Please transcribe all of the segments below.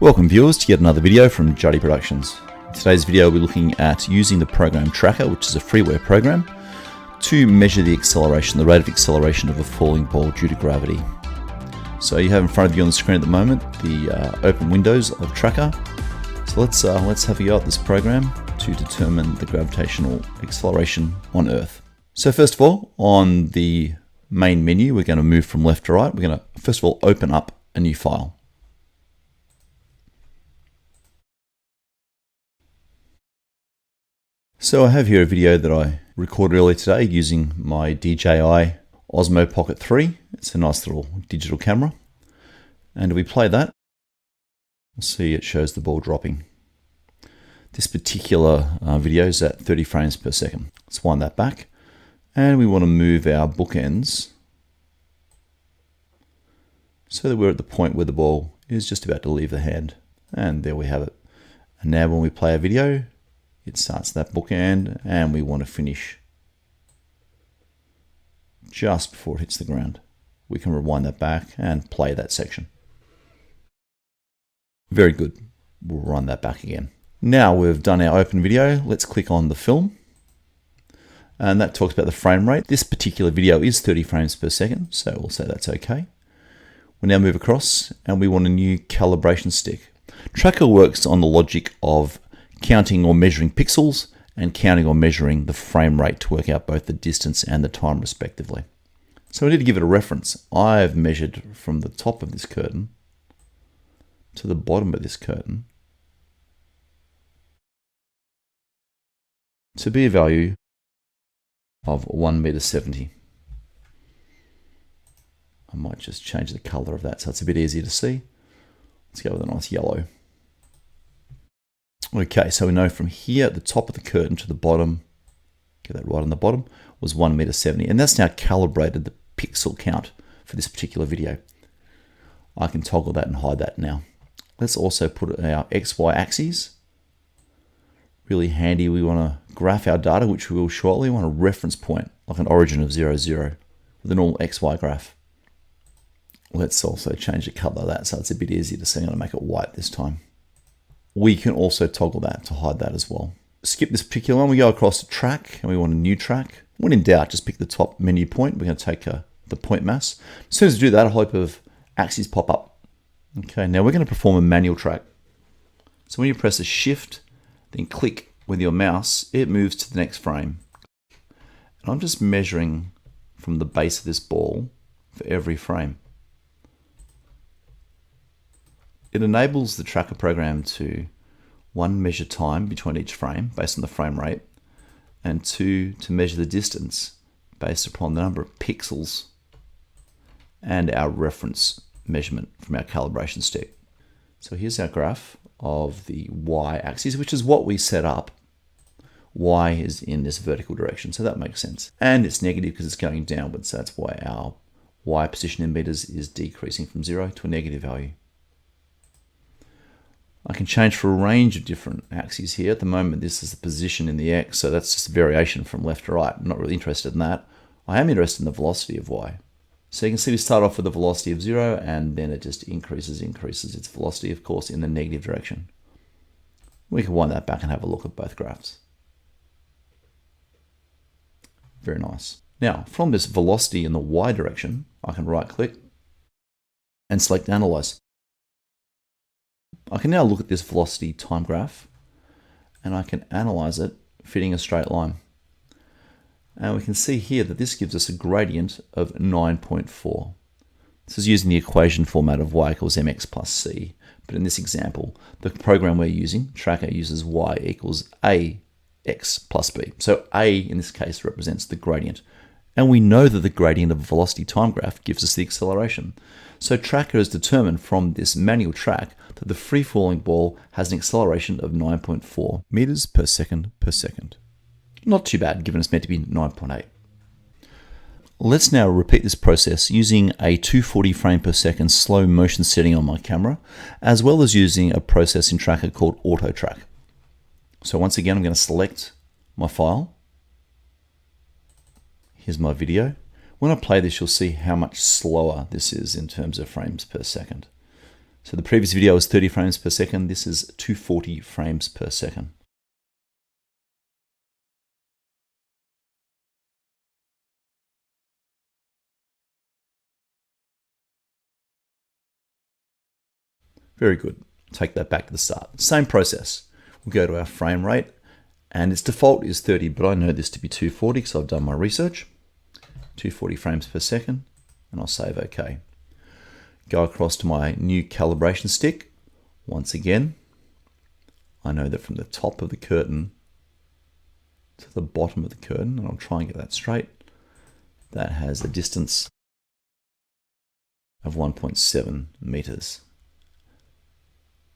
Welcome viewers to yet another video from Juddy Productions. In today's video we're looking at using the program Tracker, which is a freeware program, to measure the acceleration, the rate of acceleration of a falling ball due to gravity. So you have in front of you on the screen at the moment the open windows of Tracker. So let's have a go at this program to determine the gravitational acceleration on Earth. So first of all, on the main menu, we're going to move from left to right. We're going to first of all open up a new file. So I have here a video that I recorded earlier today using my DJI Osmo Pocket 3. It's a nice little digital camera. And if we play that, we'll see it shows the ball dropping. This particular video is at 30 frames per second. Let's wind that back. And we want to move our bookends so that we're at the point where the ball is just about to leave the hand. And there we have it. And now when we play a video, it starts that bookend and we want to finish just before it hits the ground. We can rewind that back and play that section. Very good. We'll run that back again. Now we've done our open video, let's click on the film. And that talks about the frame rate. This particular video is 30 frames per second, so we'll say that's okay. We'll now move across and we want a new calibration stick. Tracker works on the logic of counting or measuring pixels and counting or measuring the frame rate to work out both the distance and the time respectively. So I need to give it a reference. I've measured from the top of this curtain to the bottom of this curtain to be a value of 1.70 meters. I might just change the color of that so it's a bit easier to see. Let's go with a nice yellow. Okay, so we know from here at the top of the curtain to the bottom, get that right on the bottom, was 1.70 meters. And that's now calibrated the pixel count for this particular video. I can toggle that and hide that now. Let's also put our XY axes. Really handy, we want to graph our data, which we will shortly. We want a reference point, like an origin of 0, 0, with a normal XY graph. Let's also change the color of that so it's a bit easier to see. I'm going to make it white this time. We can also toggle that to hide that as well. Skip this particular one. We go across to track and we want a new track. When in doubt, just pick the top menu point. We're going to take the point mass. As soon as we do that, a whole heap of axes pop up. Okay, now we're going to perform a manual track. So when you press a shift, then click with your mouse, it moves to the next frame. And I'm just measuring from the base of this ball for every frame. It enables the tracker program to, 1, measure time between each frame based on the frame rate, and 2, to measure the distance based upon the number of pixels and our reference measurement from our calibration stick. So here's our graph of the y-axis, which is what we set up. Y is in this vertical direction, so that makes sense. And it's negative because it's going downwards, so that's why our y position in meters is decreasing from 0 to a negative value. I can change for a range of different axes here. At the moment, this is the position in the X, so that's just a variation from left to right. I'm not really interested in that. I am interested in the velocity of Y. So you can see we start off with a velocity of 0, and then it just increases its velocity, of course, in the negative direction. We can wind that back and have a look at both graphs. Very nice. Now, from this velocity in the Y direction, I can right-click and select Analyze. I can now look at this velocity time graph and I can analyze it fitting a straight line. And we can see here that this gives us a gradient of 9.4. This is using the equation format of y equals mx plus c. But in this example, the program we're using, Tracker, uses y equals ax plus b. So a in this case represents the gradient. And we know that the gradient of a velocity time graph gives us the acceleration. So Tracker has determined from this manual track that the free-falling ball has an acceleration of 9.4 meters per second per second. Not too bad, given it's meant to be 9.8. Let's now repeat this process using a 240 frame per second slow motion setting on my camera, as well as using a process in Tracker called Auto Track. So once again, I'm going to select my file. Here's my video. When I play this, you'll see how much slower this is in terms of frames per second. So the previous video was 30 frames per second. This is 240 frames per second. Very good. Take that back to the start. Same process. We'll go to our frame rate, and its default is 30, but I know this to be 240 because I've done my research. 240 frames per second, and I'll save OK. Go across to my new calibration stick. Once again, I know that from the top of the curtain to the bottom of the curtain, and I'll try and get that straight, that has a distance of 1.7 meters.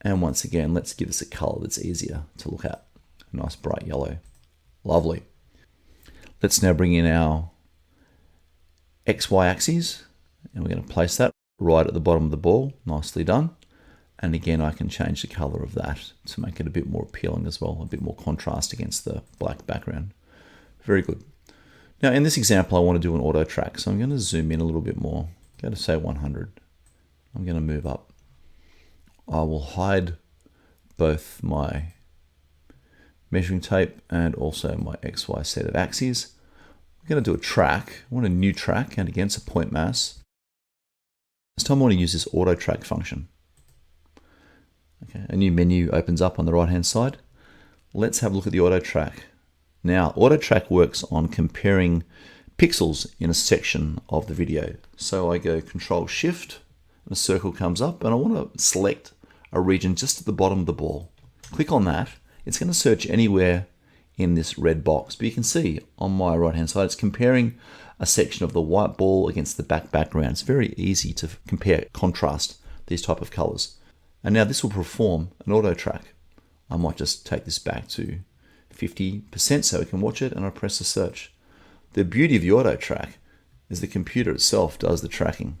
And once again, let's give this a color that's easier to look at. A nice bright yellow. Lovely. Let's now bring in our XY axes, and we're going to place that right at the bottom of the ball. Nicely done. And again, I can change the color of that to make it a bit more appealing as well, a bit more contrast against the black background. Very good. Now in this example, I want to do an auto track, so I'm going to zoom in a little bit more. Go to say 100. I'm going to move up. I will hide both my measuring tape and also my XY set of axes. We're going to do a track. I want a new track, and again, it's a point mass. This time I want to use this auto track function. Okay, a new menu opens up on the right hand side. Let's have a look at the auto track. Now, auto track works on comparing pixels in a section of the video. So I go Control Shift, and a circle comes up, and I want to select a region just at the bottom of the ball. Click on that. It's going to search anywhere in this red box, but you can see on my right hand side it's comparing a section of the white ball against the background. It's very easy to compare, contrast these type of colors. And now this will perform an auto track. I might just take this back to 50% so we can watch it, and I press the search. The beauty of the auto track is the computer itself does the tracking.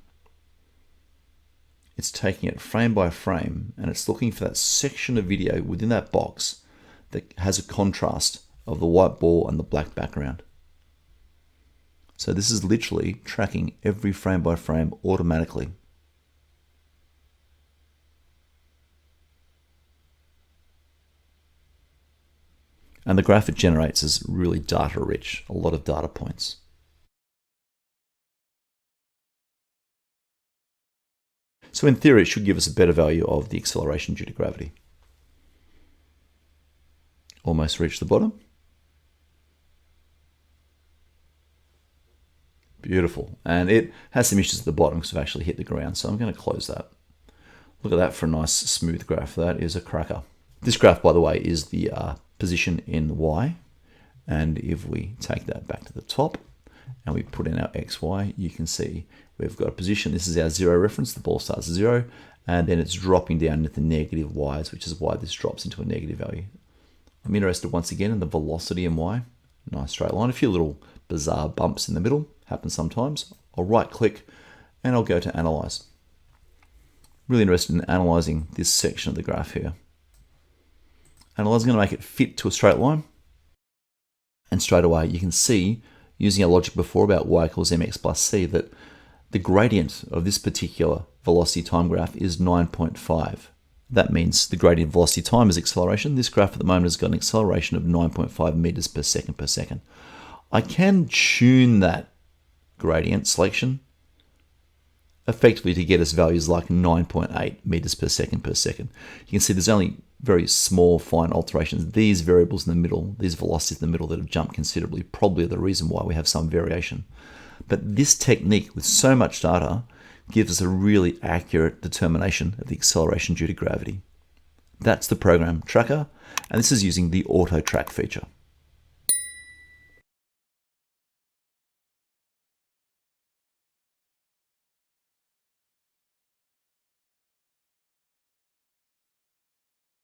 It's taking it frame by frame, and it's looking for that section of video within that box that has a contrast of the white ball and the black background. So this is literally tracking every frame by frame automatically. And the graph it generates is really data rich, a lot of data points. So in theory, it should give us a better value of the acceleration due to gravity. Almost reached the bottom. Beautiful. And it has some issues at the bottom because I've actually hit the ground. So I'm going to close that. Look at that for a nice smooth graph. That is a cracker. This graph, by the way, is the position in Y. And if we take that back to the top and we put in our XY, you can see we've got a position. This is our 0 reference. The ball starts at 0, and then it's dropping down into the negative Y's, which is why this drops into a negative value. I'm interested once again in the velocity in Y. Nice straight line. A few little bizarre bumps in the middle. Happens sometimes. I'll right click and I'll go to analyze. Really interested in analyzing this section of the graph here. Analyze is going to make it fit to a straight line. And straight away you can see, using our logic before about y equals mx plus c, that the gradient of this particular velocity time graph is 9.5. That means the gradient velocity time is acceleration. This graph at the moment has got an acceleration of 9.5 meters per second. I can tune that gradient selection effectively to get us values like 9.8 meters per second. You can see there's only very small fine alterations. These variables in the middle, these velocities in the middle that have jumped considerably, probably are the reason why we have some variation. But this technique with so much data gives us a really accurate determination of the acceleration due to gravity. That's the program tracker, and this is using the auto track feature.